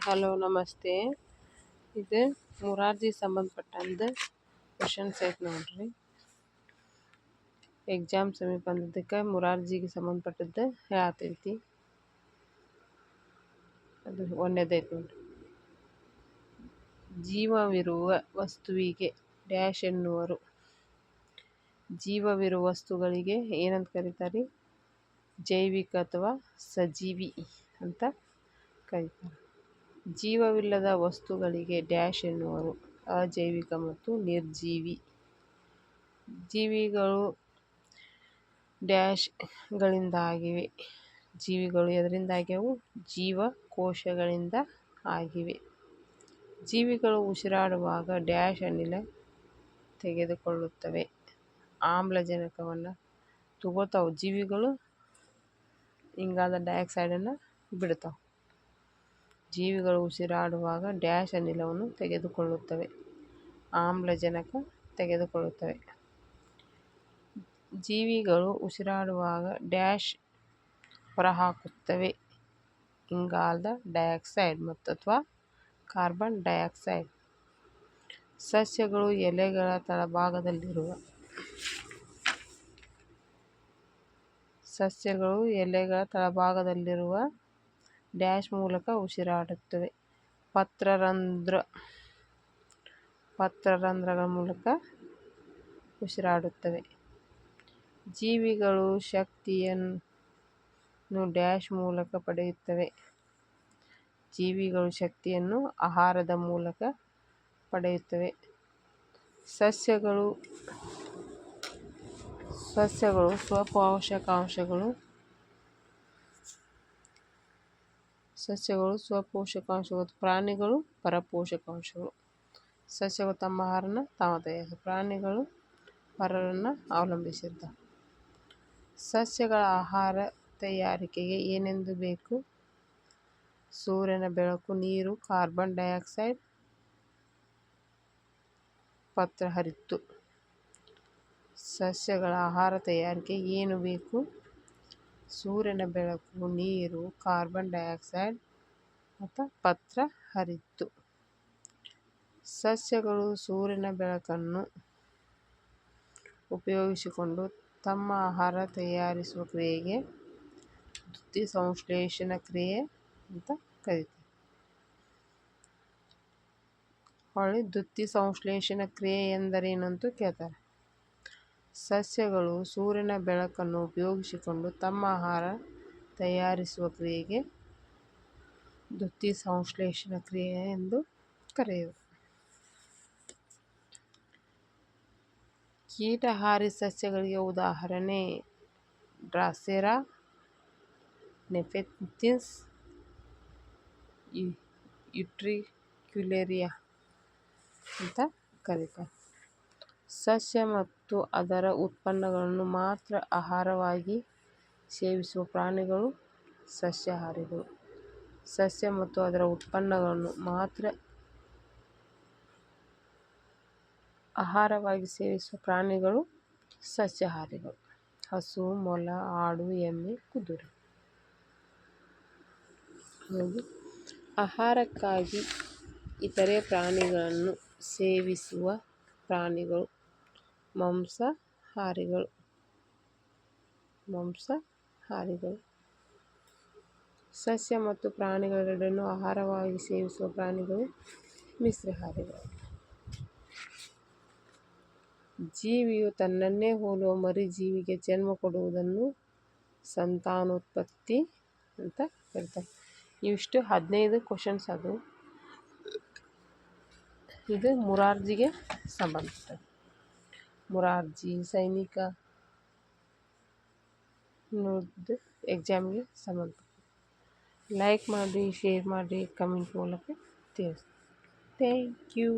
Hello ನಮಸ್ತೆ. ಇದು Morarji ಸಂಬಂಧಪಟ್ಟಂದು questions ಐತೆ ನೋಡ್ರಿ. ಎಕ್ಸಾಮ್ ಸಮೀಪ ಬಂದಿದ್ದಕ್ಕೆ ಮುರಾರ್ಜಿಗೆ ಸಂಬಂಧಪಟ್ಟದ್ದು ಹೇಳತೈತಿ. ಅದು ಒಂದೇದೈತೆ ನೋಡ್ರಿ. ಜೀವವಿರುವ ವಸ್ತುವಿಗೆ ಡ್ಯಾಶ್ ಎನ್ನುವರು. ಜೀವವಿರುವ ವಸ್ತುಗಳಿಗೆ ಏನಂತ ಕರೀತಾರೆ? ಜೈವಿಕ ಅಥವಾ ಸಜೀವಿ ಅಂತ ಕರೀತಾರೆ. ಜೀವವಿಲ್ಲದ ವಸ್ತುಗಳಿಗೆ ಡ್ಯಾಶ್ ಎನ್ನುವರು. ಅಜೈವಿಕ ಮತ್ತು ನಿರ್ಜೀವಿ. ಜೀವಿಗಳು ಡ್ಯಾಶ್ಗಳಿಂದಾಗಿವೆ. ಜೀವಿಗಳು ಎದರಿಂದಾಗ್ಯವು? ಜೀವಕೋಶಗಳಿಂದ ಆಗಿವೆ. ಜೀವಿಗಳು ಉಸಿರಾಡುವಾಗ ಡ್ಯಾಶ್ ಅನಿಲ ತೆಗೆದುಕೊಳ್ಳುತ್ತವೆ. ಆಮ್ಲಜನಕವನ್ನು ತಗೋತಾವೆ. ಜೀವಿಗಳು ಇಂಗಾಲದ ಡೈಆಕ್ಸೈಡನ್ನು ಬಿಡ್ತಾವೆ. ಜೀವಿಗಳು ಉಸಿರಾಡುವಾಗ ಡ್ಯಾಶ್ ಅನಿಲವನ್ನು ತೆಗೆದುಕೊಳ್ಳುತ್ತವೆ. ಆಮ್ಲಜನಕ ತೆಗೆದುಕೊಳ್ಳುತ್ತವೆ. ಜೀವಿಗಳು ಉಸಿರಾಡುವಾಗ ಡ್ಯಾಶ್ ಹೊರಹಾಕುತ್ತವೆ. ಇಂಗಾಲದ ಡೈಆಕ್ಸೈಡ್ ಅಥವಾ ಕಾರ್ಬನ್ ಡೈಆಕ್ಸೈಡ್. ಸಸ್ಯಗಳು ಎಲೆಗಳ ತಳಭಾಗದಲ್ಲಿರುವ ಡ್ಯಾಶ್ ಮೂಲಕ ಉಸಿರಾಡುತ್ತವೆ. ಪತ್ರರಂಧ್ರಗಳ ಮೂಲಕ ಉಸಿರಾಡುತ್ತವೆ. ಜೀವಿಗಳು ಶಕ್ತಿಯನ್ನು ಡ್ಯಾಶ್ ಮೂಲಕ ಪಡೆಯುತ್ತವೆ. ಜೀವಿಗಳು ಶಕ್ತಿಯನ್ನು ಆಹಾರದ ಮೂಲಕ ಪಡೆಯುತ್ತವೆ. ಸಸ್ಯಗಳು ಸ್ವಪೋಷಕಾಂಶಗಳು ಪ್ರಾಣಿಗಳು ಪರಪೋಷಕಾಂಶಗಳು. ಸಸ್ಯಗಳು ತಮ್ಮ ಆಹಾರನ ತಾವು ತಯಾರಿಸಿ, ಪ್ರಾಣಿಗಳು ಪರರನ್ನು ಅವಲಂಬಿಸಿರ್ತವೆ. ಸಸ್ಯಗಳ ಆಹಾರ ತಯಾರಿಕೆಗೆ ಏನೆಂದು ಬೇಕು? ಸೂರ್ಯನ ಬೆಳಕು, ನೀರು, ಕಾರ್ಬನ್ ಡೈಆಕ್ಸೈಡ್, ಪತ್ರಹರಿತ್ತು. ಸಸ್ಯಗಳ ಆಹಾರ ತಯಾರಿಕೆಗೆ ಏನು ಬೇಕು? ಸೂರ್ಯನ ಬೆಳಕು, ನೀರು, ಕಾರ್ಬನ್ ಡೈಆಕ್ಸೈಡ್ ಮತ್ತು ಪತ್ರಹರಿತ್ತು. ಸಸ್ಯಗಳು ಸೂರ್ಯನ ಬೆಳಕನ್ನು ಉಪಯೋಗಿಸಿಕೊಂಡು ತಮ್ಮ ಆಹಾರ ತಯಾರಿಸುವ ಕ್ರಿಯೆಗೆ ದ್ಯುತಿಸಂಶ್ಲೇಷಣ ಕ್ರಿಯೆ ಅಂತ ಕರೀತಾರೆ. ದ್ಯುತಿಸಂಶ್ಲೇಷಣ ಕ್ರಿಯೆ ಎಂದರೇನಂತ ಕೇಳ್ತಾರೆ. ಸಸ್ಯಗಳು ಸೂರ್ಯನ ಬೆಳಕನ್ನು ಉಪಯೋಗಿಸಿಕೊಂಡು ತಮ್ಮ ಆಹಾರ ತಯಾರಿಸುವ ಕ್ರಿಯೆಗೆ ದ್ಯುತಿಸಂಶ್ಲೇಷಣ ಕ್ರಿಯೆ ಎಂದು ಕರೆಯುವರು. ಕೀಟಹಾರಿ ಸಸ್ಯಗಳಿಗೆ ಉದಾಹರಣೆ ಡ್ರಾಸೆರಾ, ನೆಫೆಂಥಿಸ್, ಯುಟ್ರಿಕ್ಯುಲೇರಿಯಾ ಅಂತ ಕರೀತಾರೆ. ಸಸ್ಯ ಮತ್ತು ಅದರ ಉತ್ಪನ್ನಗಳನ್ನು ಮಾತ್ರ ಆಹಾರವಾಗಿ ಸೇವಿಸುವ ಪ್ರಾಣಿಗಳು ಸಸ್ಯಾಹಾರಿಗಳು. ಸಸ್ಯ ಮತ್ತು ಅದರ ಉತ್ಪನ್ನಗಳನ್ನು ಮಾತ್ರ ಆಹಾರವಾಗಿ ಸೇವಿಸುವ ಪ್ರಾಣಿಗಳು ಸಸ್ಯಾಹಾರಿಗಳು. ಹಸು, ಮೊಲ, ಆಡು, ಎಮ್ಮೆ, ಕುದುರೆ. ಆಹಾರಕ್ಕಾಗಿ ಇತರೆ ಪ್ರಾಣಿಗಳನ್ನು ಸೇವಿಸುವ ಪ್ರಾಣಿಗಳು ಮಾಂಸಾಹಾರಿಗಳು. ಸಸ್ಯ ಮತ್ತು ಪ್ರಾಣಿಗಳೆರಡನ್ನೂ ಆಹಾರವಾಗಿ ಸೇವಿಸುವ ಪ್ರಾಣಿಗಳು ಮಿಶ್ರಾಹಾರಿಗಳು. ಜೀವಿಯು ತನ್ನನ್ನೇ ಹೋಲುವ ಮರಿಜೀವಿಗೆ ಜನ್ಮ ಕೊಡುವುದನ್ನು ಸಂತಾನೋತ್ಪತ್ತಿ ಅಂತ ಕರೀತಾರೆ. ಇವಿಷ್ಟು 15 ಕ್ವಶನ್ಸ್ ಅದು. ಇದು ಮುರಾರ್ಜಿಗೆ ಸಂಬಂಧಪಟ್ಟದ್ದು. ಮುರಾರ್ಜಿ ಸೈನಿಕ ಎಕ್ಸಾಮ್ಗೆ ಸಂಬಂಧಪಟ್ಟದ್ದು. ಲೈಕ್ ಮಾಡಿ, ಶೇರ್ ಮಾಡಿ, ಕಮೆಂಟ್ ಮೂಲಕ ತಿಳಿಸಿ. Thank you.